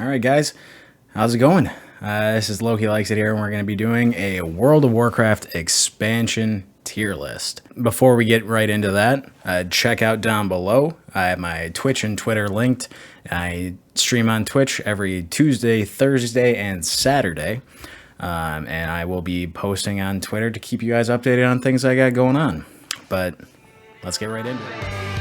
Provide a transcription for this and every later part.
Alright guys, how's it going? This is Loki Likes It here, and we're going to be doing a World of Warcraft expansion tier list. Before we get right into that, check out down below. I have my Twitch and Twitter linked. I stream on Twitch every Tuesday, Thursday, and Saturday. And I will be posting on Twitter to keep you guys updated on things I got going on. But let's get right into it.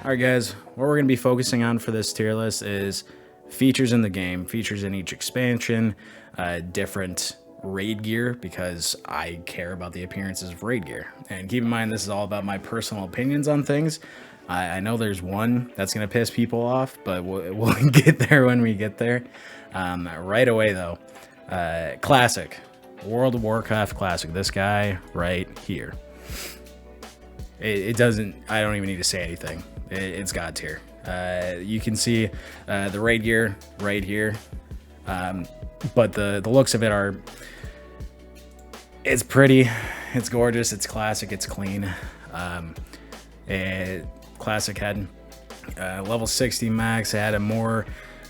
Alright guys, what we're going to be focusing on for this tier list is features in the game, features in each expansion, different raid gear, because I care about the appearances of raid gear. And keep in mind, this is all about my personal opinions on things. I know there's one that's going to piss people off, but we'll get there when we get there. Right away though, Classic, World of Warcraft Classic, this guy right here. It doesn't, I don't even need to say anything. It's God tier. You can see the raid gear right here, but the looks of it are, it's pretty, it's gorgeous, it's classic, it's clean. Classic had level 60 max, it had a more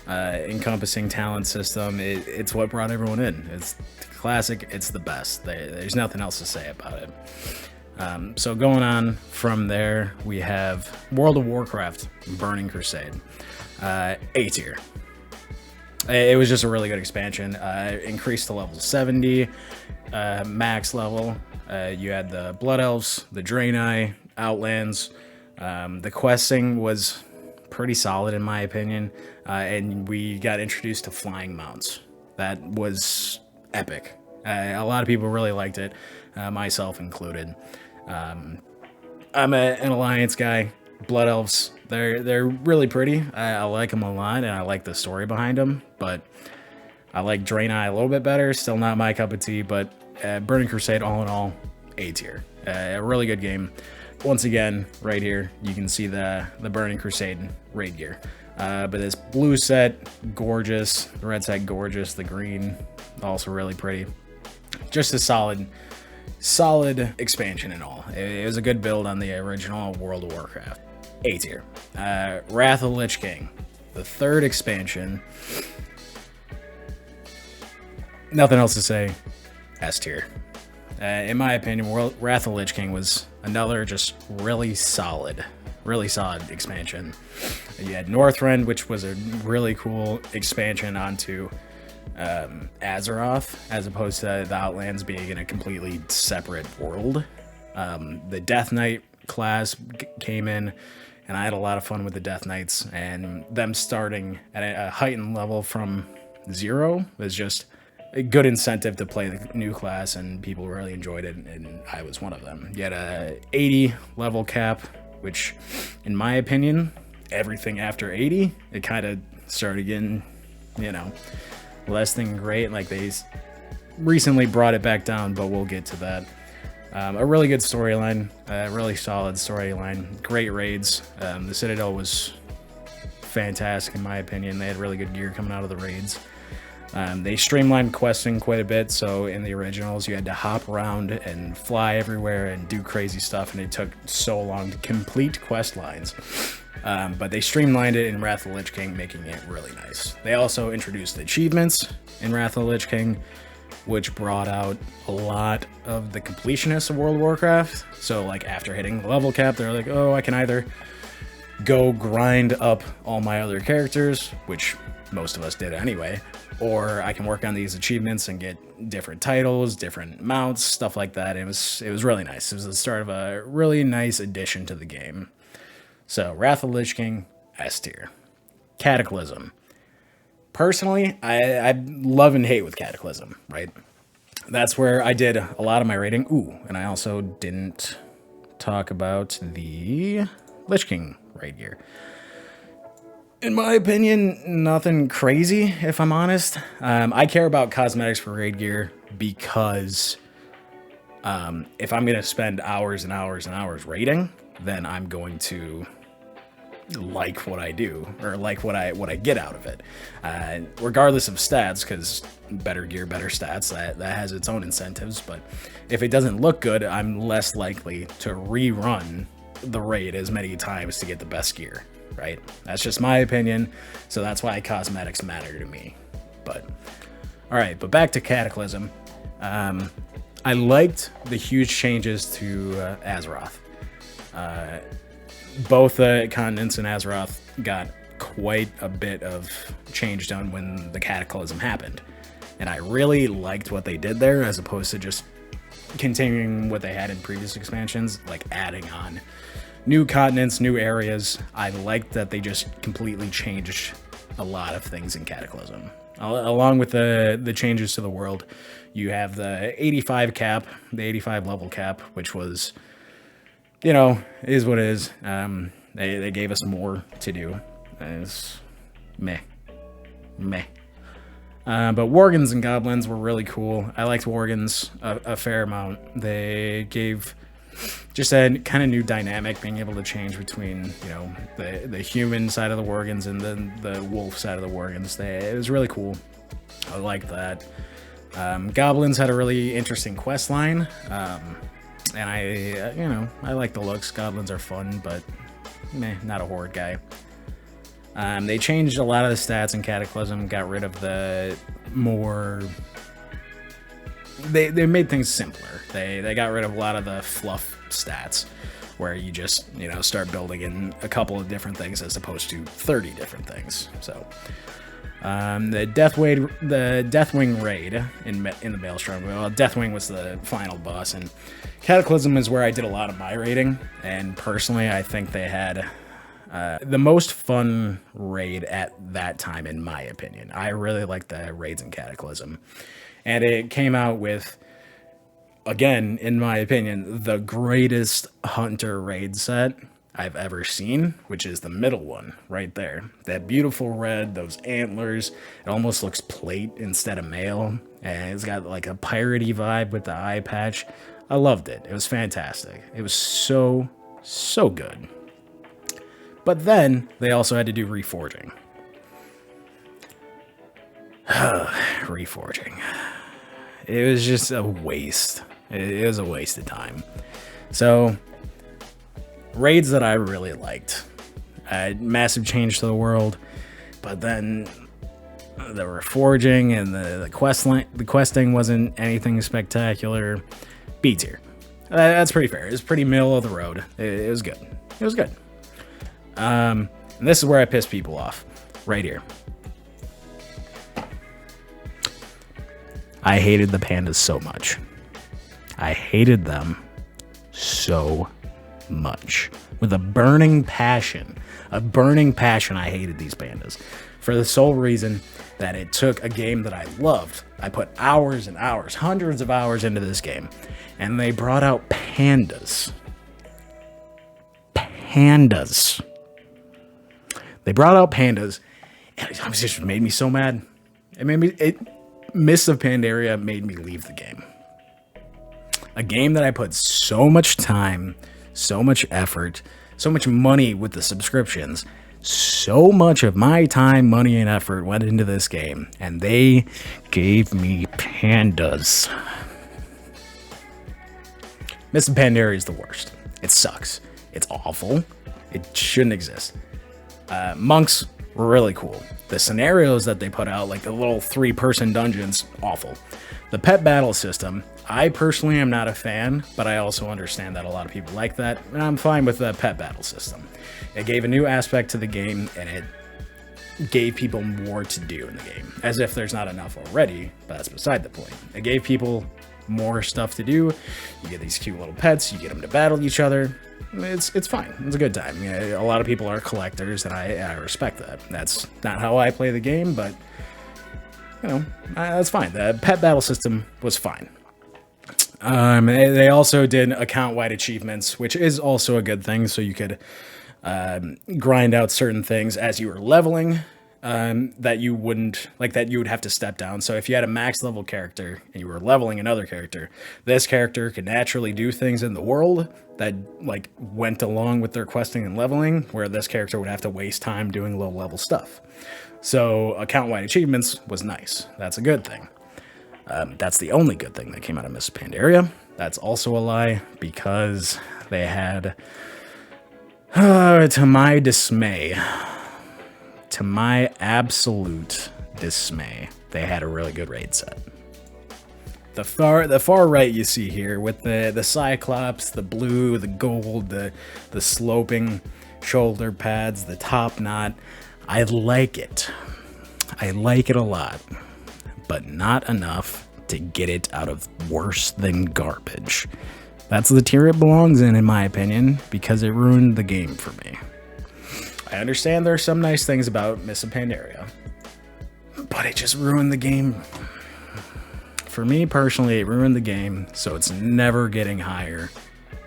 encompassing talent system. It's what brought everyone in. It's classic, it's the best. There's nothing else to say about it. So going on from there, we have World of Warcraft Burning Crusade, A tier. It was just a really good expansion. Increased to level 70, max level. You had the Blood Elves, the Draenei, Outlands. The questing was pretty solid in my opinion, and we got introduced to flying mounts. That was epic. A lot of people really liked it, myself included. I'm an Alliance guy. Blood Elves, they're really pretty. I like them a lot, and I like the story behind them, but I like Draenei a little bit better. Still not my cup of tea, but Burning Crusade, all in all, A tier. A really good game. Once again, right here, you can see the Burning Crusade raid gear. But this blue set, gorgeous. The red set, gorgeous. The green, also really pretty. Just a solid expansion in all. It was a good build on the original World of Warcraft. A tier. Wrath of Lich King, the third expansion. Nothing else to say. S tier. In my opinion, Wrath of Lich King was another just really solid expansion. You had Northrend, which was a really cool expansion onto Zeroth, as opposed to the Outlands being in a completely separate world. The Death Knight class came in, and I had a lot of fun with the Death Knights, and them starting at a heightened level from 0 was just a good incentive to play the new class, and people really enjoyed it, and I was one of them. You had a 80 level cap, which, in my opinion, everything after 80, it kind of started getting, less than great. Like, they recently brought it back down, but we'll get to that. A really good storyline, a really solid storyline, great raids. The Citadel was fantastic in my opinion. They had really good gear coming out of the raids. They streamlined questing quite a bit, so in the originals you had to hop around and fly everywhere and do crazy stuff, and it took so long to complete quest lines. But they streamlined it in Wrath of the Lich King, making it really nice. They also introduced the achievements in Wrath of the Lich King, which brought out a lot of the completionists of World of Warcraft. So like after hitting the level cap, they're like, oh, I can either go grind up all my other characters, which most of us did anyway, or I can work on these achievements and get different titles, different mounts, stuff like that. It was really nice. It was the start of a really nice addition to the game. So, Wrath of the Lich King, S tier. Cataclysm. Personally, I love and hate with Cataclysm, right? That's where I did a lot of my rating. Ooh, and I also didn't talk about the Lich King raid gear. In my opinion, nothing crazy, if I'm honest. I care about cosmetics for raid gear because if I'm going to spend hours and hours and hours raiding, then I'm going to like what I do or like what I get out of it, regardless of stats, because better gear, better stats, that has its own incentives. But if it doesn't look good, I'm less likely to rerun the raid as many times to get the best gear, right? That's just my opinion, so that's why cosmetics matter to me. But all right, but back to Cataclysm. I liked the huge changes to Azeroth. Both continents in Azeroth got quite a bit of change done when the Cataclysm happened. And I really liked what they did there, as opposed to just continuing what they had in previous expansions, like adding on new continents, new areas. I liked that they just completely changed a lot of things in Cataclysm. Along with the changes to the world, you have the 85 cap, the 85 level cap, which was, you know, is what it is. They gave us more to do. It's meh. But Worgens and Goblins were really cool. I liked Worgens a fair amount. They gave just a kind of new dynamic, being able to change between, you know, the human side of the Worgens and then the wolf side of the Worgens. It was really cool. I liked that. Goblins had a really interesting quest line. And I like the looks. Goblins are fun, but meh, not a horde guy. They changed a lot of the stats in Cataclysm, got rid of the more... They made things simpler. They got rid of a lot of the fluff stats, where you just, you know, start building in a couple of different things as opposed to 30 different things. So, the Deathwing raid in the Maelstrom. Well, Deathwing was the final boss, and Cataclysm is where I did a lot of my raiding. And personally, I think they had the most fun raid at that time, in my opinion. I really liked the raids in Cataclysm, and it came out with, again, in my opinion, the greatest hunter raid set I've ever seen, which is the middle one right there. That beautiful red, those antlers. It almost looks plate instead of mail, and it's got like a piratey vibe with the eye patch. I loved it. It was fantastic. It was so good. But then they also had to do reforging. Reforging. It was just a waste. It was a waste of time. So, raids that I really liked. Massive change to the world, but then the reforging and the questing wasn't anything spectacular. B tier. That's pretty fair. It was pretty middle of the road. It was good. It was good. And this is where I piss people off. Right here. I hated the pandas so much. I hated them so much. With a burning passion. I hated these pandas. For the sole reason that it took a game that I loved. I put hours and hours, hundreds of hours into this game. And they brought out pandas. They brought out pandas. And it just made me so mad. Mists of Pandaria made me leave the game. A game that I put so much time, so much effort, so much money with the subscriptions. So much of my time, money, and effort went into this game. And they gave me pandas. Mists of Pandaria is the worst. It sucks. It's awful. It shouldn't exist. Monks were really cool. The scenarios that they put out, like the little 3-person dungeons, awful. The pet battle system, I personally am not a fan, but I also understand that a lot of people like that, and I'm fine with the pet battle system. It gave a new aspect to the game, and it gave people more to do in the game. As if there's not enough already, but that's beside the point. It gave people more stuff to do. You get these cute little pets, you get them to battle each other. It's fine. It's a good time. You know, a lot of people are collectors, and I respect that. That's not how I play the game, but, you know, that's fine. The pet battle system was fine. They also did account-wide achievements, which is also a good thing, so you could grind out certain things as you were leveling. that you wouldn't like, that you would have to step down. So if you had a max level character and you were leveling another character, this character could naturally do things in the world that like went along with their questing and leveling, where this character would have to waste time doing low level stuff. So account-wide achievements was nice. That's a good thing. That's the only good thing that came out of Mists of Pandaria. That's also a lie, because they had, to my dismay, to my absolute dismay, they had a really good raid set. The far right you see here with the Cyclops, the blue, the gold, the sloping shoulder pads, the top knot. I like it. I like it a lot, but not enough to get it out of worse than garbage. That's the tier it belongs in my opinion, because it ruined the game for me. I understand there are some nice things about Mists of Pandaria, but it just ruined the game. For me personally, it ruined the game, so it's never getting higher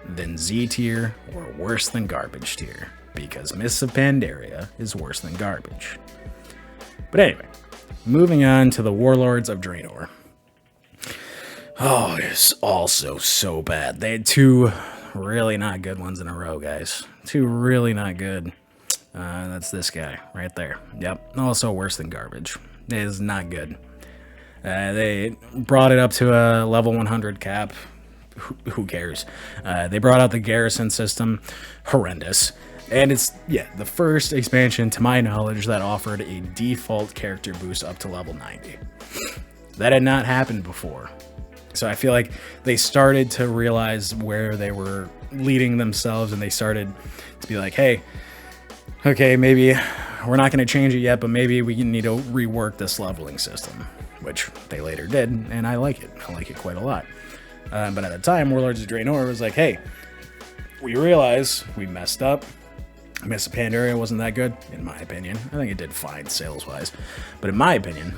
than Z tier or worse than garbage tier, because Mists of Pandaria is worse than garbage. But anyway, moving on to the Warlords of Draenor. Oh, it's also so bad. They had two really not good ones in a row, guys. Two really not good. That's this guy right there. Yep, also worse than garbage. It is not good. They brought it up to a level 100 cap. Who cares? They brought out the garrison system. Horrendous. And it's, yeah, the first expansion, to my knowledge, that offered a default character boost up to level 90. That had not happened before. So I feel like they started to realize where they were leading themselves, and they started to be like, hey, okay, maybe we're not going to change it yet, but maybe we need to rework this leveling system, which they later did, and I like it. I like it quite a lot. But at the time, Warlords of Draenor was like, hey, we realize we messed up. Mists of Pandaria wasn't that good, in my opinion. I think it did fine sales-wise, but in my opinion,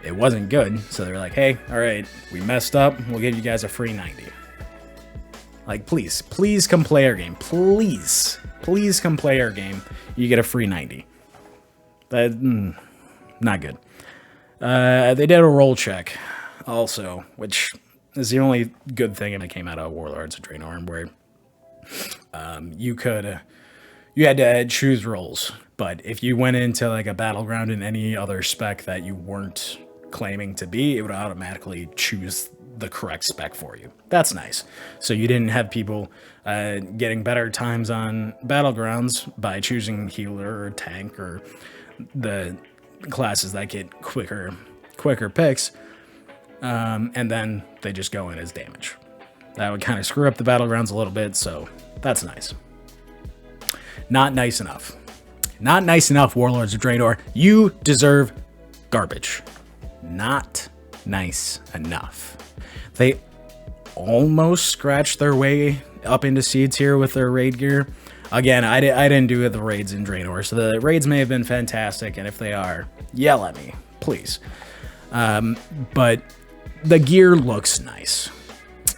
it wasn't good. So they're like, hey, all right, we messed up. We'll give you guys a free 90. Like, please come play our game. Please come play our game. You get a free 90. That, not good. They did a roll check also, which is the only good thing that came out of Warlords of Draenor, where you had to choose roles. But if you went into like a battleground in any other spec that you weren't claiming to be, it would automatically choose the correct spec for you. That's nice. So you didn't have people getting better times on battlegrounds by choosing healer or tank or the classes that get quicker picks, and then they just go in as damage. That would kind of screw up the battlegrounds a little bit, so that's nice. Not nice enough. Not nice enough, Warlords of Draenor. You deserve garbage. Not nice enough. They almost scratched their way up into C tier with their raid gear. Again, I didn't do the raids in Draenor, so the raids may have been fantastic, and if they are, yell at me, please. But the gear looks nice.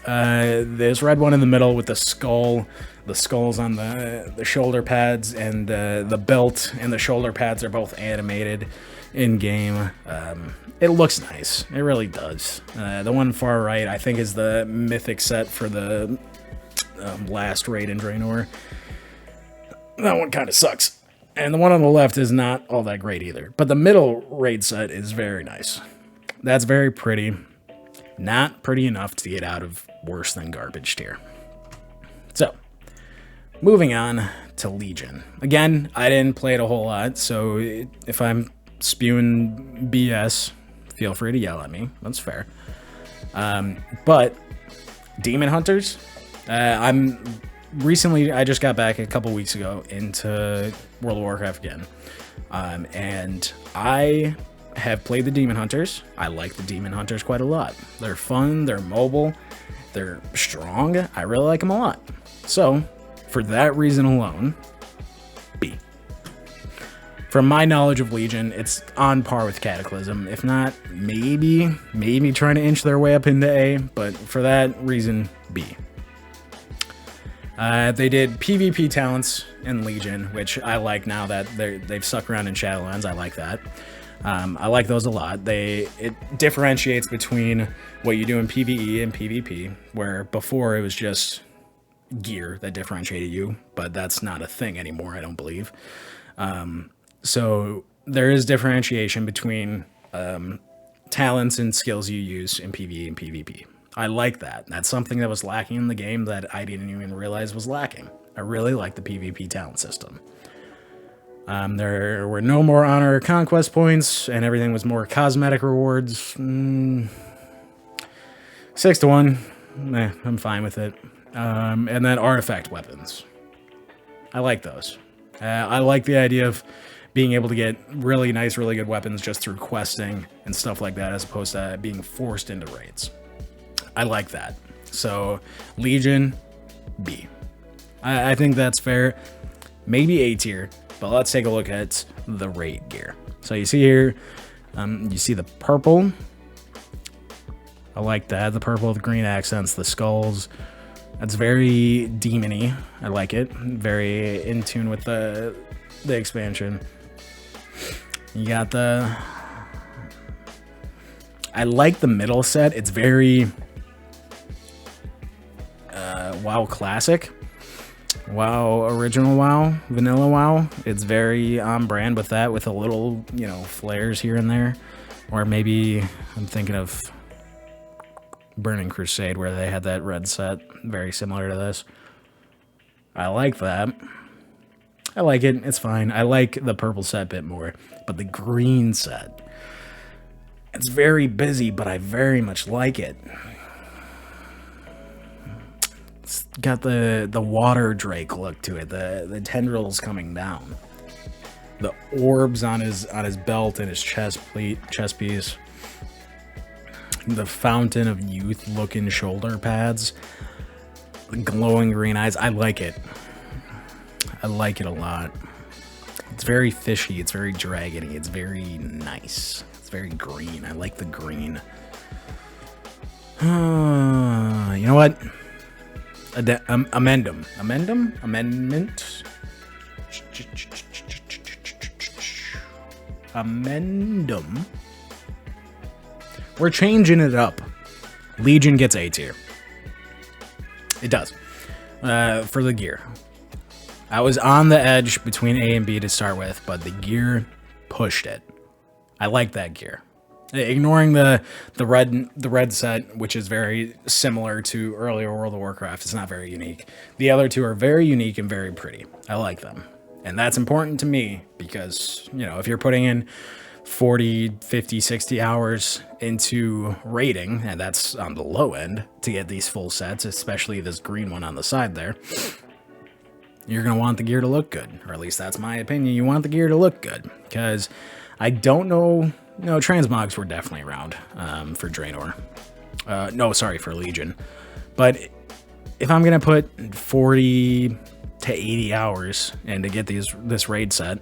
There's red one in the middle with the skulls on the shoulder pads, and the belt and the shoulder pads are both animated in game. It looks nice. It really does. The one far right, I think, is the mythic set for the last raid in Draenor. That one kind of sucks. And the one on the left is not all that great either. But the middle raid set is very nice. That's very pretty. Not pretty enough to get out of worse than garbage tier. So, moving on to Legion. Again, I didn't play it a whole lot, so if I'm spewing BS, feel free to yell at me. That's fair. But Demon Hunters, I just got back a couple weeks ago into World of Warcraft again. And I have played the Demon Hunters. I like the Demon Hunters quite a lot. They're fun, they're mobile, they're strong. I really like them a lot. So, for that reason alone, B. From my knowledge of Legion, it's on par with Cataclysm. If not, maybe trying to inch their way up into A, but for that reason, B. They did PvP talents in Legion, which I like now that they've stuck around in Shadowlands. I like that. I like those a lot. It differentiates between what you do in PvE and PvP, where before it was just gear that differentiated you, but that's not a thing anymore, I don't believe. So there is differentiation between talents and skills you use in PvE and PvP. I like that. That's something that was lacking in the game that I didn't even realize was lacking. I really like the PvP talent system. There were no more honor or conquest points, and everything was more cosmetic rewards. 6-1. I'm fine with it. And then artifact weapons. I like those. I like the idea of being able to get really nice, really good weapons just through questing and stuff like that, as opposed to being forced into raids. I like that. So, Legion, B. I think that's fair. Maybe A tier, but let's take a look at the raid gear. So you see here, you see the purple. I like that. The purple with green accents, the skulls. That's very demon-y. I like it. Very in tune with the expansion. You got the... I like the middle set. It's very... WoW Classic. WoW Original WoW. Vanilla WoW. It's very on brand with that, with a little, flares here and there. Or maybe I'm thinking of Burning Crusade, where they had that red set. Very similar to this. I like that. I like it. It's fine. I like the purple set a bit more. But the green set, it's very busy, but I very much like it. It's got the water drake look to it. The tendrils coming down. The orbs on his belt and his chest piece. The fountain of youth looking shoulder pads. The glowing green eyes. I like it. I like it a lot. It's very fishy. It's very dragony. It's very nice. It's very green. I like the green. You know what? Amendum. Amendment. Amendum. We're changing it up. Legion gets A tier. It does. For the gear. I was on the edge between A and B to start with, but the gear pushed it. I like that gear. Ignoring the red set, which is very similar to earlier World of Warcraft, it's not very unique. The other two are very unique and very pretty. I like them. And that's important to me because, if you're putting in 40, 50, 60 hours into raiding, and that's on the low end, to get these full sets, especially this green one on the side there, you're going to want the gear to look good. Or at least that's my opinion. You want the gear to look good. Because I don't know... No, transmogs were definitely around for Draenor. No, sorry, for Legion. But if I'm going to put 40 to 80 hours in to get this raid set,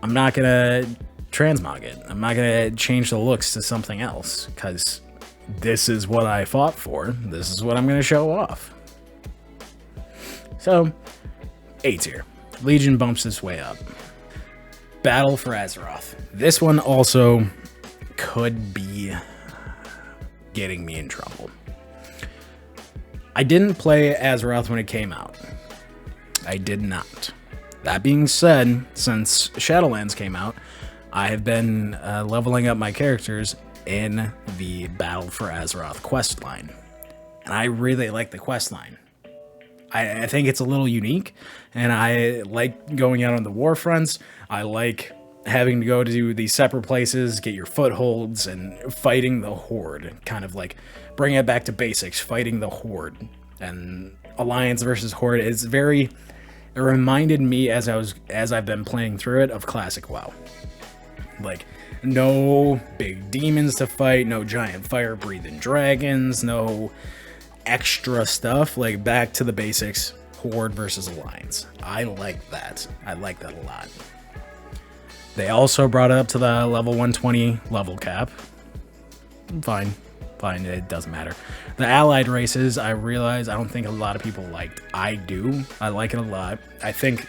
I'm not going to transmog it. I'm not going to change the looks to something else. Because this is what I fought for. This is what I'm going to show off. So... A tier. Legion bumps its way up. Battle for Zeroth. This one also could be getting me in trouble. I didn't play Zeroth when it came out. I did not. That being said, since Shadowlands came out, I have been leveling up my characters in the Battle for Zeroth questline. And I really like the questline. I think it's a little unique, and I like going out on the war fronts. I like having to go to these separate places, get your footholds, and fighting the Horde. Kind of like bring it back to basics, fighting the Horde. And Alliance versus Horde is it reminded me as I've been playing through it of classic WoW. Like, no big demons to fight, no giant fire-breathing dragons, no... extra stuff, like back to the basics, Horde versus Alliance. I like that. I like that a lot. They also brought it up to the level 120 level cap. Fine fine, it doesn't matter. The allied races, I realize I don't think a lot of people liked. I do. I like it a lot. I think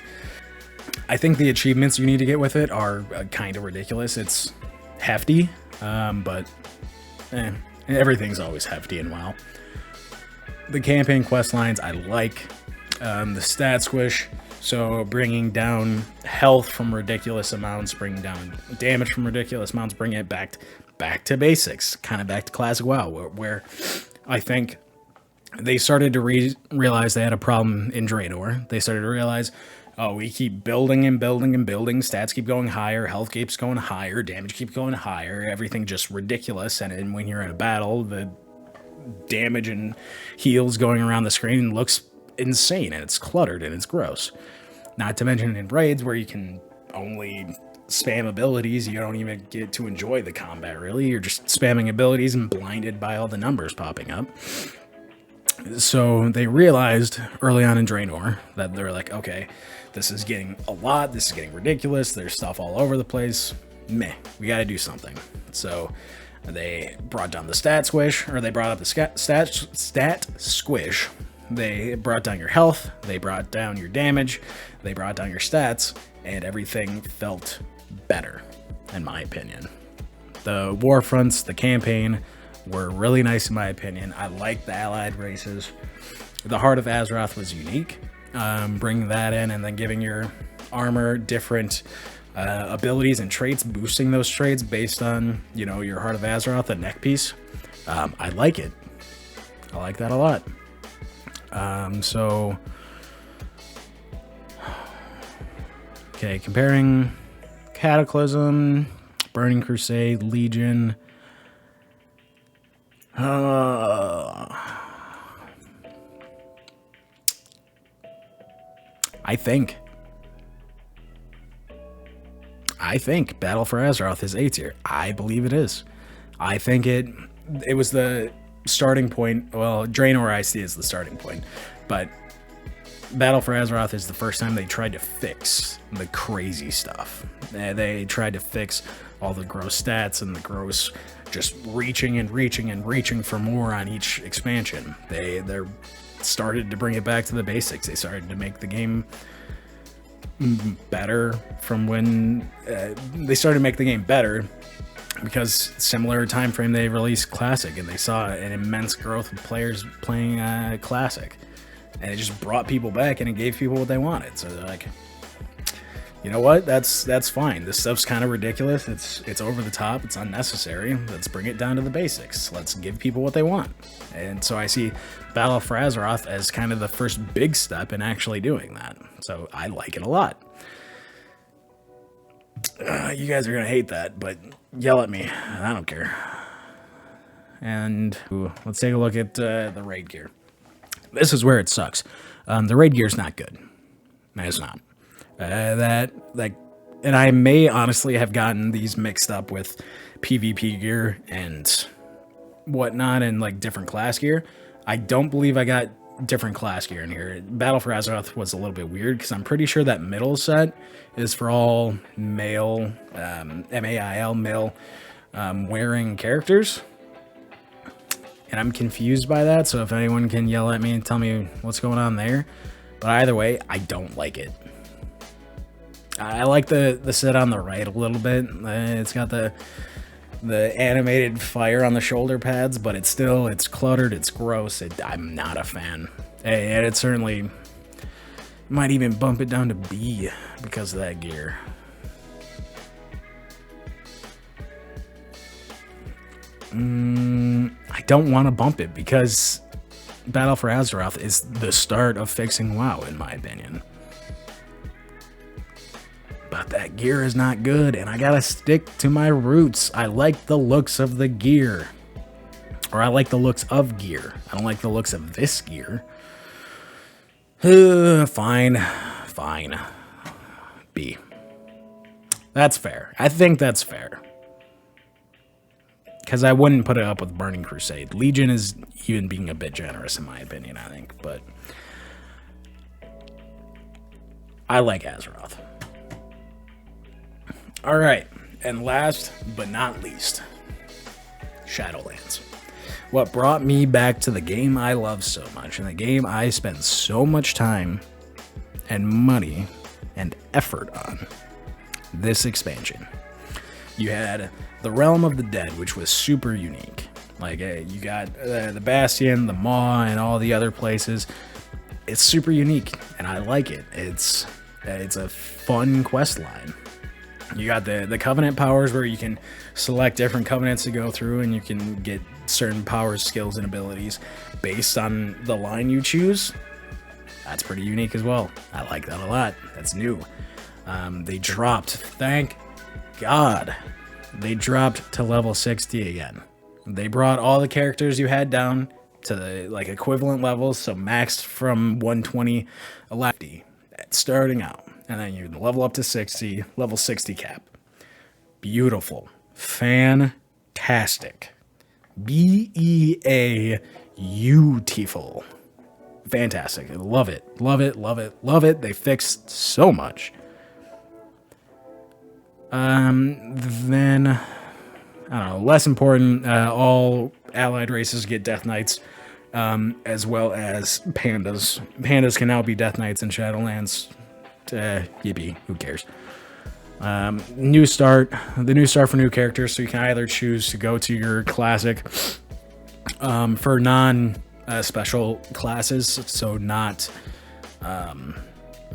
the achievements you need to get with it are kind of ridiculous. It's hefty, but everything's always hefty in WoW. The campaign quest lines I like. The stat squish, so bringing down health from ridiculous amounts, bringing down damage from ridiculous amounts, bringing it back to basics, kind of back to classic WoW, where I think they started to realize they had a problem in Draenor. They started to realize, oh, we keep building and building and building, stats keep going higher, health keeps going higher, damage keeps going higher, everything just ridiculous, and then when you're in a battle, the damage and heals going around the screen looks insane, and it's cluttered, and it's gross. Not to mention in raids where you can only spam abilities, you don't even get to enjoy the combat, really. You're just spamming abilities and blinded by all the numbers popping up. So they realized early on in Draenor that they're like, okay, this is getting a lot, this is getting ridiculous, there's stuff all over the place, meh, we gotta do something. So they brought down the stat squish, or they brought up the stat squish. They brought down your health, they brought down your damage, they brought down your stats, and everything felt better, in my opinion. The war fronts, the campaign, were really nice in my opinion. I liked the allied races. The Heart of Azeroth was unique. Bringing that in and then giving your armor different abilities and traits, boosting those traits based on, you know, your Heart of Azeroth, the neck piece. I like it. I like that a lot. Okay, comparing Cataclysm, Burning Crusade, Legion. I think Battle for Azeroth is A tier. I believe it is. I think it was the starting point. Well, Draenor I see as the starting point, but Battle for Azeroth is the first time they tried to fix the crazy stuff. They tried to fix all the gross stats and the gross just reaching and reaching and reaching for more on each expansion. They're started to bring it back to the basics. They started to make the game better from when they started to make the game better because similar time frame they released Classic, and they saw an immense growth of players playing Classic, and it just brought people back and it gave people what they wanted. So they're like, you know what, that's fine, this stuff's kind of ridiculous, it's over the top, it's unnecessary, let's bring it down to the basics, let's give people what they want. And so I see Battle for Azeroth as kind of the first big step in actually doing that, so I like it a lot. You guys are gonna hate that, but yell at me, I don't care. And let's take a look at the raid gear. This is where it sucks. The raid gear is not good. It's not. And I may honestly have gotten these mixed up with PvP gear and whatnot, and like different class gear. I don't believe I got different class gear in here. Battle for Azeroth was a little bit weird because I'm pretty sure that middle set is for all male, MAIL, male wearing characters. And I'm confused by that, so if anyone can yell at me and tell me what's going on there. But either way, I don't like it. I like the set on the right a little bit. It's got the animated fire on the shoulder pads, but it's cluttered, it's gross. I'm not a fan. And it certainly might even bump it down to B because of that gear. I don't want to bump it because Battle for Azeroth is the start of fixing WoW, in my opinion. But that gear is not good, and I gotta stick to my roots. I like the looks of the gear. Or I like the looks of gear. I don't like the looks of this gear. Fine. B. That's fair. I think that's fair. Because I wouldn't put it up with Burning Crusade. Legion is even being a bit generous, in my opinion, I think. But I like Azeroth. Alright, and last but not least, Shadowlands. what brought me back to the game I love so much, and the game I spent so much time and money and effort on, this expansion. You had the Realm of the Dead, which was super unique. Like, you got the Bastion, the Maw, and all the other places. It's super unique, and I like it. It's a fun quest line. You got the Covenant powers where you can select different Covenants to go through, and you can get certain powers, skills, and abilities based on the line you choose. That's pretty unique as well. I like that a lot. That's new. They dropped, thank God, they dropped to level 60 again. They brought all the characters you had down to the like equivalent levels, so maxed from 120 lefty starting out, and then you level up to 60, level 60 cap. Beautiful, fantastic, beautiful, fantastic. Love it, love it, love it, love it. They fixed so much. Then I don't know, less important, all allied races get Death Knights, as well as Pandas. Pandas can now be Death Knights in Shadowlands. Yippee, who cares? New start, the new start for new characters, so you can either choose to go to your classic, for non-special classes, so not,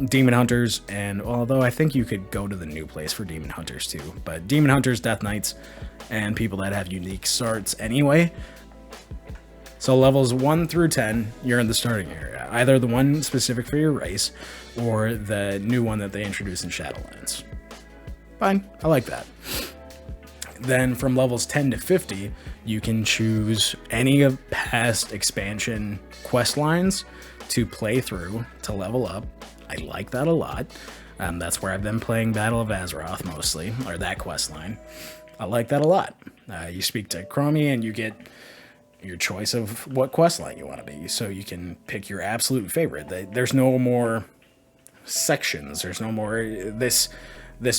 Demon Hunters, and although I think you could go to the new place for Demon Hunters too, but Demon Hunters, Death Knights, and people that have unique starts anyway. So levels 1 through 10, you're in the starting area, either the one specific for your race or the new one that they introduced in Shadowlands. Fine, I like that. Then from levels 10 to 50, you can choose any of past expansion quest lines to play through to level up. I like that a lot. That's where I've been playing Battle of Azeroth mostly, or that quest line. I like that a lot. You speak to Chromie and you get your choice of what quest line you want to be, so you can pick your absolute favorite. There's no more sections. There's no more this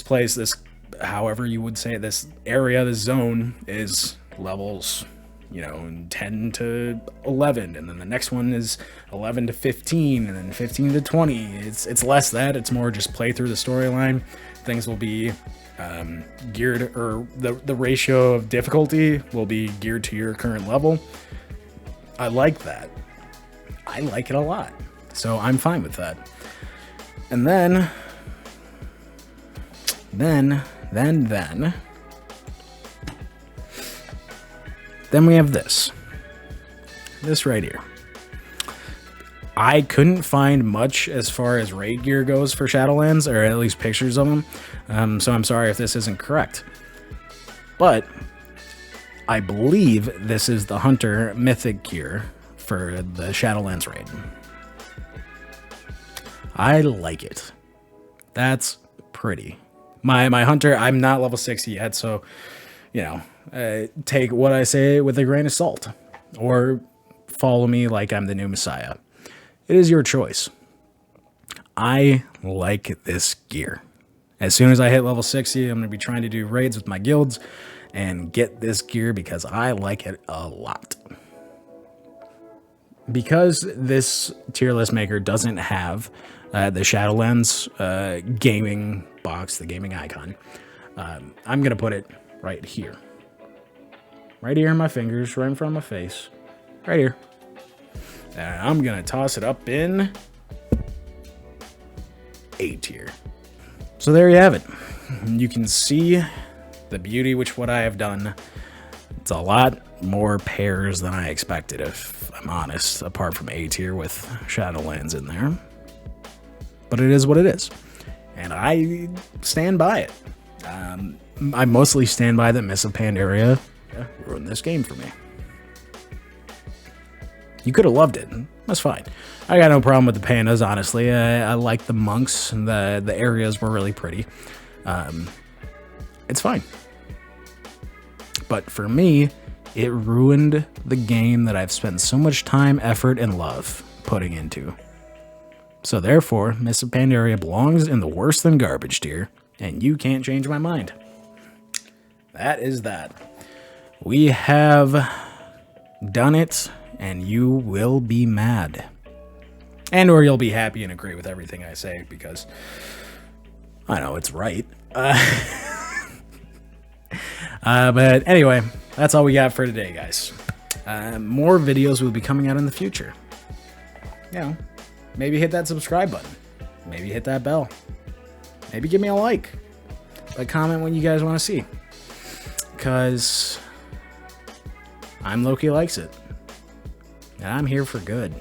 place, this, however you would say it, this area, this zone is levels, 10 to 11, and then the next one is 11 to 15, and then 15 to 20. It's less that, it's more just play through the storyline. Things will be geared, or the ratio of difficulty will be geared to your current level. I like that. I like it a lot. So I'm fine with that. And then we have this right here. I couldn't find much as far as raid gear goes for Shadowlands, or at least pictures of them, so I'm sorry if this isn't correct. But I believe this is the Hunter Mythic gear for the Shadowlands raid. I like it. That's pretty. My Hunter, I'm not level 60 yet, so, take what I say with a grain of salt, or follow me like I'm the new Messiah. It is your choice. I like this gear. As soon as I hit level 60, I'm going to be trying to do raids with my guilds and get this gear because I like it a lot. Because this tier list maker doesn't have the Shadowlands gaming box, the gaming icon, I'm going to put it right here. Right here in my fingers, right in front of my face. Right here. I'm going to toss it up in A tier. So there you have it. You can see the beauty which what I have done. It's a lot more pairs than I expected, if I'm honest, apart from A tier with Shadowlands in there. But it is what it is. And I stand by it. I mostly stand by that Mists of Pandaria ruined this game for me. You could have loved it. That's fine. I got no problem with the pandas, honestly. I like the monks, and the areas were really pretty. It's fine. But for me, it ruined the game that I've spent so much time, effort, and love putting into. So therefore, Mists of Pandaria belongs in the worse than garbage tier, and you can't change my mind. That is that. We have done it, and you will be mad. And or you'll be happy and agree with everything I say, because I know it's right. But anyway, that's all we got for today, guys. More videos will be coming out in the future. You know, maybe hit that subscribe button. Maybe hit that bell. Maybe give me a like. But comment what you guys want to see. Because I'm Loki Likes It. And I'm here for good.